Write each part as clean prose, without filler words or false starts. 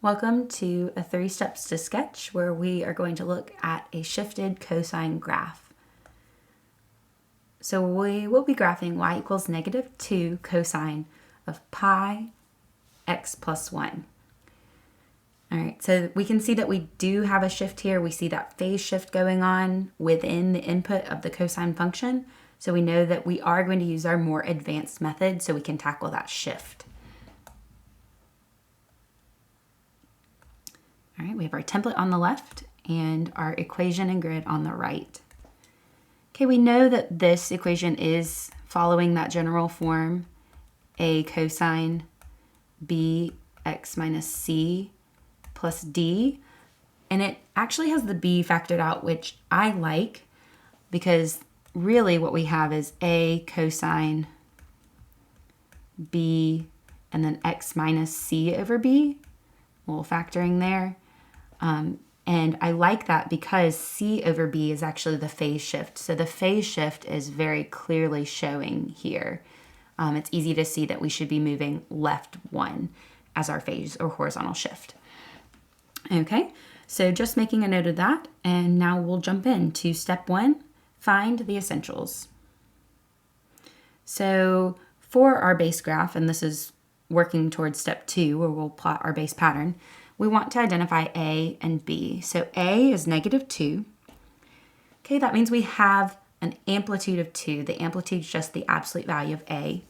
Welcome to a 3 steps to sketch where we are going to look at a shifted cosine graph. So we will be graphing y equals -2 cosine of pi x plus 1. All right, so we can see that we do have a shift here. We see that phase shift going on within the input of the cosine function. So we know that we are going to use our more advanced method so we can tackle that shift. All right, we have our template on the left and our equation and grid on the right. Okay, we know that this equation is following that general form, a cosine b x minus c plus d, and it actually has the b factored out, which I like because really what we have is a cosine b and then x minus c over b, a little factoring there. And I like that because c over b is actually the phase shift. So the phase shift is very clearly showing here. It's easy to see that we should be moving left 1 as our phase or horizontal shift. Okay, so just making a note of that. And now we'll jump into step 1, find the essentials. So for our base graph, and this is working towards step 2 where we'll plot our base pattern, we want to identify A and B. So A is -2. Okay, that means we have an amplitude of 2. The amplitude is just the absolute value of A.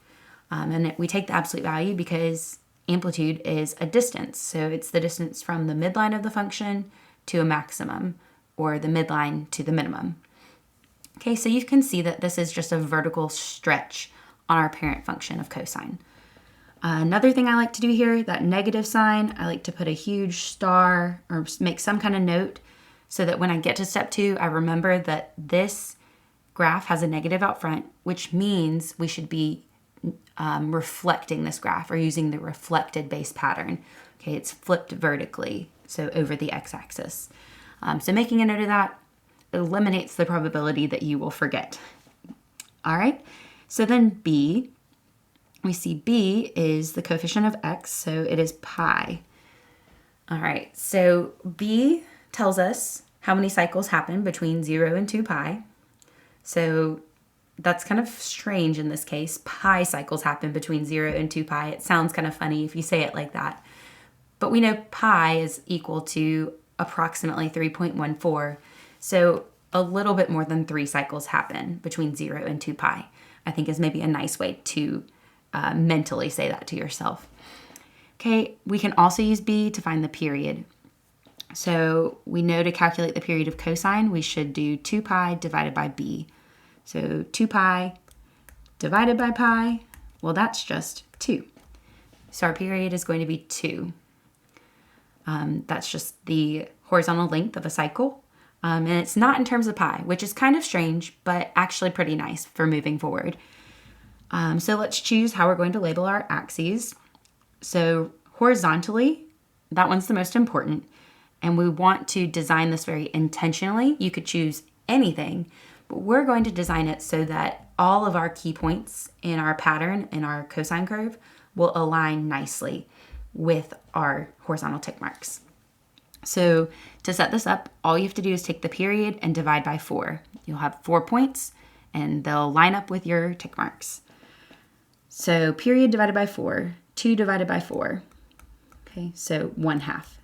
And we take the absolute value because amplitude is a distance. So it's the distance from the midline of the function to a maximum, or the midline to the minimum. Okay, so you can see that this is just a vertical stretch on our parent function of cosine. Another thing I like to do here, that negative sign, I like to put a huge star or make some kind of note so that when I get to step 2, I remember that this graph has a negative out front, which means we should be reflecting this graph or using the reflected base pattern. Okay, it's flipped vertically, so over the x-axis. So making a note of that eliminates the probability that you will forget. All right, so then B. We see B is the coefficient of x, so it is pi. All right, so B tells us how many cycles happen between 0 and 2 pi. So that's kind of strange in this case. Pi cycles happen between 0 and 2 pi. It sounds kind of funny if you say it like that. But we know pi is equal to approximately 3.14. So a little bit more than 3 cycles happen between 0 and 2 pi, I think is maybe a nice way to mentally say that to yourself. Okay, we can also use B to find the period. So we know to calculate the period of cosine, we should do 2 pi divided by B. So 2 pi divided by pi, well, that's just 2. So our period is going to be 2. That's just the horizontal length of a cycle. And it's not in terms of pi, which is kind of strange, but actually pretty nice for moving forward. So let's choose how we're going to label our axes. So horizontally, that one's the most important. And we want to design this very intentionally. You could choose anything, but we're going to design it so that all of our key points in our pattern, in our cosine curve, will align nicely with our horizontal tick marks. So to set this up, all you have to do is take the period and divide by 4. You'll have 4 points and they'll line up with your tick marks. So period divided by 4, 2 divided by 4. Okay, so 1/2.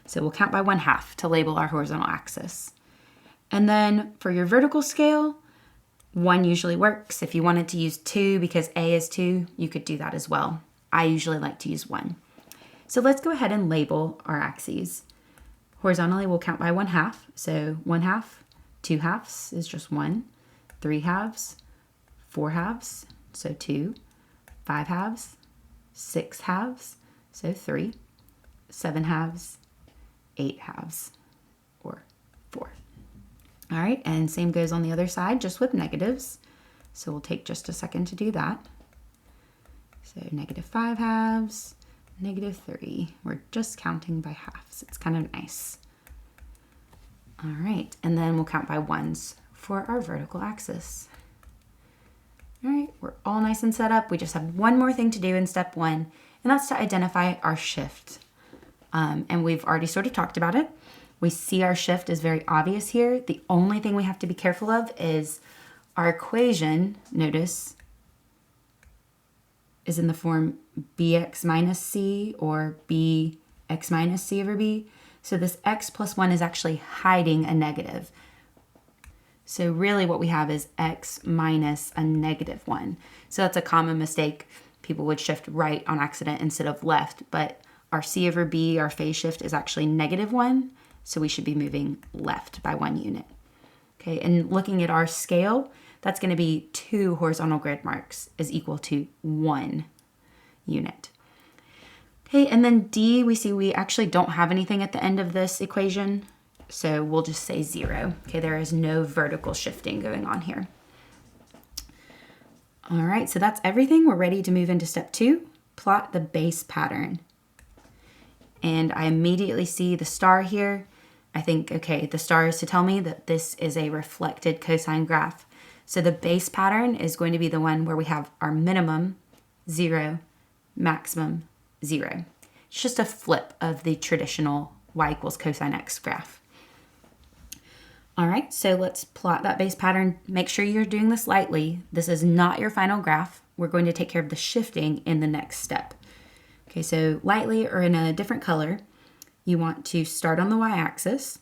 So we'll count by 1/2 to label our horizontal axis. And then for your vertical scale, 1 usually works. If you wanted to use 2 because A is 2, you could do that as well. I usually like to use 1. So let's go ahead and label our axes. Horizontally, we'll count by 1/2. So 1/2, 2 halves is just 1, 3 halves, 4 halves, so 2, 5 halves, 6 halves, so 3, 7 halves, 8 halves, or 4. All right, and same goes on the other side, just with negatives. So we'll take just a second to do that. So -5 halves, -3. We're just counting by halves. It's kind of nice. All right, and then we'll count by 1s for our vertical axis. All right, we're all nice and set up. We just have one more thing to do in step 1, and that's to identify our shift. and we've already sort of talked about it. We see our shift is very obvious here. The only thing we have to be careful of is our equation, notice, is in the form bx minus c or bx minus c over b. So this x plus 1 is actually hiding a negative. So really what we have is x minus a negative 1. So that's a common mistake. People would shift right on accident instead of left, but our c over b, our phase shift, is actually negative 1, so we should be moving left by 1 unit. Okay, and looking at our scale, that's going to be 2 horizontal grid marks is equal to 1 unit. Okay, and then D, we see we actually don't have anything at the end of this equation, so we'll just say 0. Okay, there is no vertical shifting going on here. All right, so that's everything. We're ready to move into step 2, plot the base pattern. And I immediately see the star here. I think, okay, the star is to tell me that this is a reflected cosine graph. So the base pattern is going to be the one where we have our minimum, 0, maximum, 0. It's just a flip of the traditional y equals cosine x graph. All right, so let's plot that base pattern. Make sure you're doing this lightly. This is not your final graph. We're going to take care of the shifting in the next step. Okay, so lightly or in a different color, you want to start on the y-axis,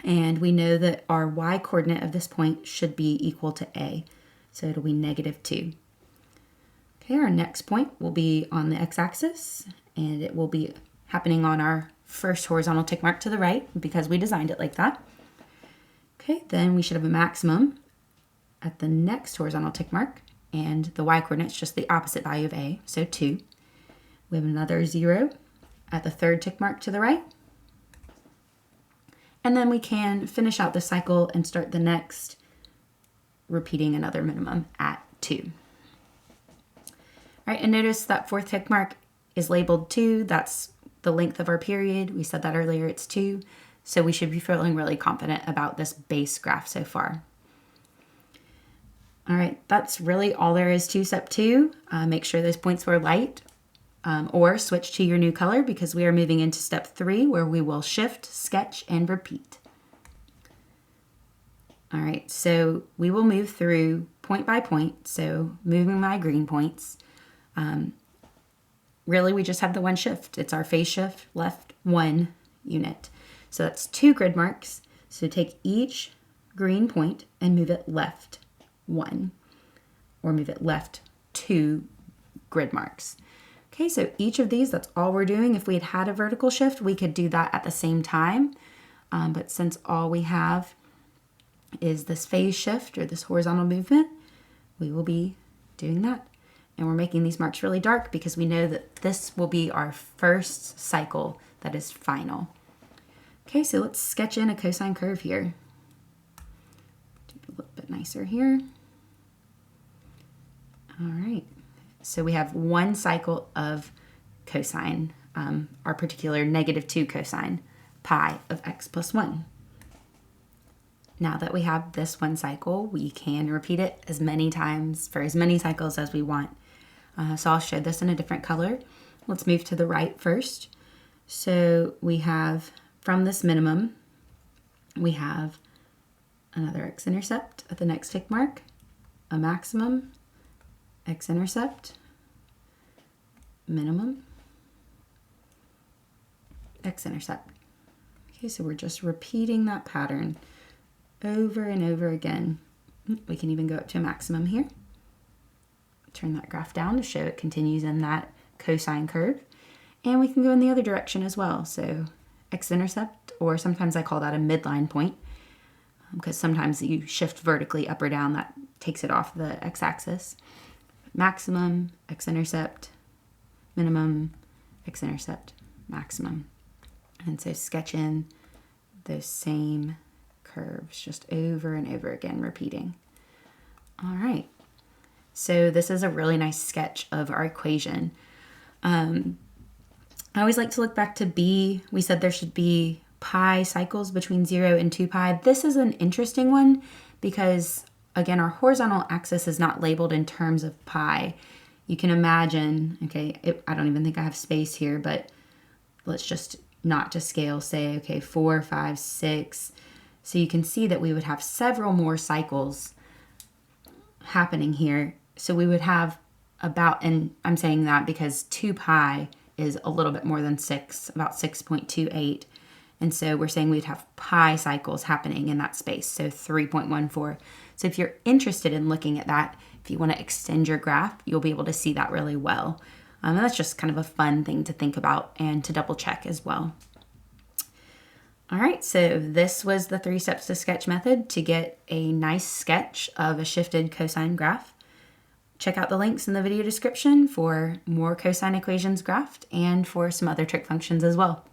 and we know that our y-coordinate of this point should be equal to a, so it'll be -2. Okay, our next point will be on the x-axis, and it will be happening on our first horizontal tick mark to the right because we designed it like that. Okay, then we should have a maximum at the next horizontal tick mark, and the y-coordinate is just the opposite value of a, so 2. We have another 0 at the third tick mark to the right. And then we can finish out the cycle and start the next, repeating another minimum at 2. All right, and notice that fourth tick mark is labeled 2. That's the length of our period. We said that earlier, it's 2. So we should be feeling really confident about this base graph so far. All right, that's really all there is to step 2. Make sure those points were light. Or switch to your new color because we are moving into step 3 where we will shift, sketch, and repeat. All right, so we will move through point by point, so moving my green points. Really, we just have the one shift. It's our phase shift, left 1 unit. So that's 2 grid marks. So take each green point and move it left 1, or move it left 2 grid marks. Okay, so each of these, that's all we're doing. If we had had a vertical shift, we could do that at the same time. But since all we have is this phase shift or this horizontal movement, we will be doing that. And we're making these marks really dark because we know that this will be our first cycle that is final. Okay, so let's sketch in a cosine curve here. Do it a little bit nicer here. All right. So we have one cycle of cosine, our particular -2 cosine, pi of x plus 1. Now that we have this one cycle, we can repeat it as many times for as many cycles as we want. So I'll show this in a different color. Let's move to the right first. So we have, from this minimum, we have another x-intercept at the next tick mark, a maximum, x-intercept, minimum, x-intercept. Okay, so we're just repeating that pattern over and over again. We can even go up to a maximum here. Turn that graph down to show it continues in that cosine curve. And we can go in the other direction as well. So x-intercept, or sometimes I call that a midline point, because sometimes you shift vertically up or down, that takes it off the x-axis. Maximum, x-intercept, minimum, x-intercept, maximum. And so sketch in those same curves just over and over again, repeating. All right. So this is a really nice sketch of our equation. I always like to look back to B. We said there should be pi cycles between 0 and 2 pi. This is an interesting one because, again, our horizontal axis is not labeled in terms of pi. You can imagine, okay, I don't even think I have space here, but let's just not to scale, say, okay, 4, 5, 6. So you can see that we would have several more cycles happening here. So we would have about, and I'm saying that because 2 pi is a little bit more than 6, about 6.28. And so we're saying we'd have pi cycles happening in that space, so 3.14. So if you're interested in looking at that, if you want to extend your graph, you'll be able to see that really well. And that's just kind of a fun thing to think about and to double check as well. All right, so this was the 3 steps to sketch method to get a nice sketch of a shifted cosine graph. Check out the links in the video description for more cosine equations graphed and for some other trig functions as well.